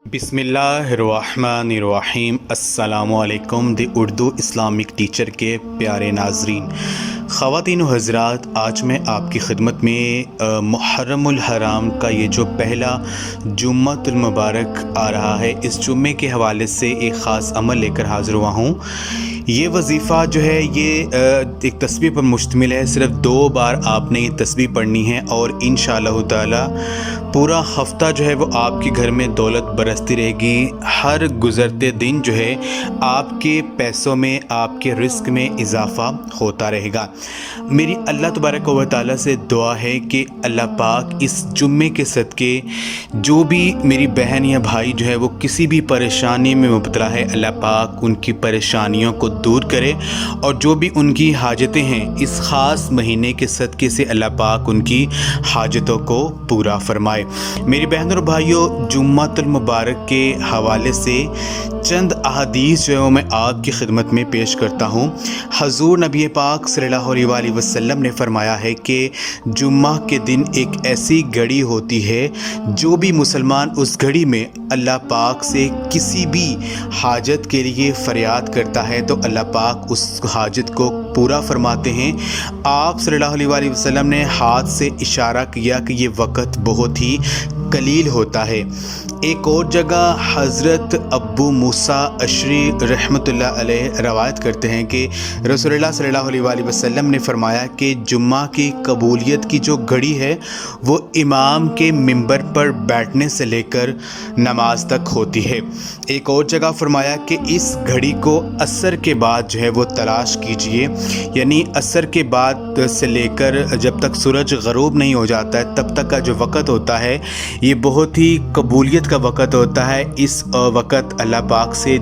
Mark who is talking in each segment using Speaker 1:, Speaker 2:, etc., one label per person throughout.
Speaker 1: بسم اللہ الرحمن الرحیم۔ السلام علیکم دی اردو اسلامک ٹیچر کے پیارے ناظرین، خواتین و حضرات، آج میں آپ کی خدمت میں محرم الحرام کا یہ جو پہلا جمعہ المبارک آ رہا ہے، اس جمعے کے حوالے سے ایک خاص عمل لے کر حاضر ہوا ہوں۔ یہ وظیفہ جو ہے یہ ایک تسبیح پر مشتمل ہے۔ صرف 2 بار آپ نے یہ تسبیح پڑھنی ہے اور انشاءاللہ تعالی پورا ہفتہ جو ہے وہ آپ کے گھر میں دولت برستی رہے گی۔ ہر گزرتے دن جو ہے آپ کے پیسوں میں، آپ کے رزق میں اضافہ ہوتا رہے گا۔ میری اللہ تبارک و تعالیٰ سے دعا ہے کہ اللہ پاک اس جمعے کے صدقے جو بھی میری بہن یا بھائی جو ہے وہ کسی بھی پریشانی میں مبتلا ہے، اللہ پاک ان کی پریشانیوں کو دور کرے، اور جو بھی ان کی حاجتیں ہیں اس خاص مہینے کے صدقے سے اللہ پاک ان کی حاجتوں کو پورا فرمائے۔ میری بہن اور بھائیوں، جمعہ المبارک کے حوالے سے چند احادیث جو ہے وہ میں آپ کی خدمت میں پیش کرتا ہوں۔ حضور نبی پاک صلی اللہ علیہ وسلم نے فرمایا ہے کہ جمعہ کے دن ایک ایسی گھڑی ہوتی ہے، جو بھی مسلمان اس گھڑی میں اللہ پاک سے کسی بھی حاجت کے لیے فریاد کرتا ہے تو اللہ پاک اس حاجت کو پورا فرماتے ہیں۔ آپ صلی اللہ علیہ وسلم نے ہاتھ سے اشارہ کیا کہ یہ وقت بہت ہی قلیل ہوتا ہے۔ ایک اور جگہ حضرت ابو موسیٰ اشعری رحمۃ اللہ علیہ روایت کرتے ہیں کہ رسول اللہ صلی اللہ علیہ وسلم نے فرمایا کہ جمعہ کی قبولیت کی جو گھڑی ہے وہ امام کے منبر پر بیٹھنے سے لے کر نماز تک ہوتی ہے۔ ایک اور جگہ فرمایا کہ اس گھڑی کو عصر کے بعد جو ہے وہ تلاش کیجئے، یعنی عصر کے بعد سے لے کر جب تک سورج غروب نہیں ہو جاتا ہے تب تک کا جو وقت ہوتا ہے یہ بہت ہی قبولیت کا وقت ہوتا ہے۔ اس وقت اللہ پاک سے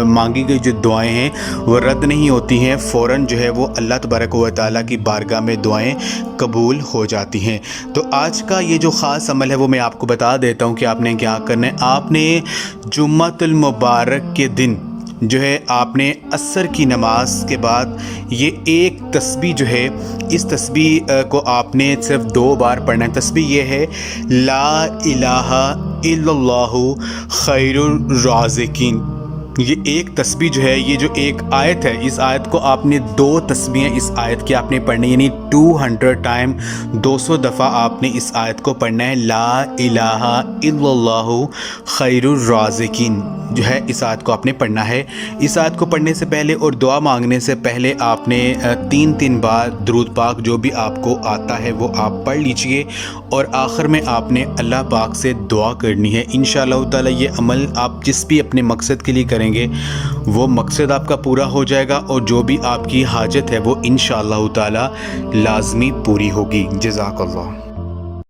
Speaker 1: مانگی گئی جو دعائیں ہیں وہ رد نہیں ہوتی ہیں، فوراً جو ہے وہ اللہ تبارک و تعالیٰ کی بارگاہ میں دعائیں قبول ہو جاتی ہیں۔ تو آج کا یہ جو خاص عمل ہے وہ میں آپ کو بتا دیتا ہوں کہ آپ نے کیا کرنا ہے۔ آپ نے جمعہ المبارک کے دن جو ہے آپ نے عصر کی نماز کے بعد یہ ایک تسبیح جو ہے، اس تسبیح کو آپ نے صرف 2 بار پڑھنا ہے۔ تسبیح یہ ہے، لا الہ الا اللہ خیر الرازقین۔ یہ ایک تسبیح جو ہے، یہ جو ایک آیت ہے، اس آیت کو آپ نے 2 تسبیحیں اس آیت کی آپ نے پڑھنی، یعنی 200 ٹائم 200 دفعہ آپ نے اس آیت کو پڑھنا ہے۔ لا الہ الا اللہ خیر الرازقین جو ہے اس آیت کو آپ نے پڑھنا ہے۔ اس آیت کو پڑھنے سے پہلے اور دعا مانگنے سے پہلے آپ نے 3 بار درود پاک جو بھی آپ کو آتا ہے وہ آپ پڑھ لیجئے، اور آخر میں آپ نے اللہ پاک سے دعا کرنی ہے۔ انشاءاللہ تعالی یہ عمل آپ جس بھی اپنے مقصد کے لیے کریں گے وہ مقصد آپ کا پورا ہو جائے گا، اور جو بھی آپ کی حاجت ہے وہ انشاءاللہ تعالی لازمی پوری ہوگی۔ جزاک اللہ۔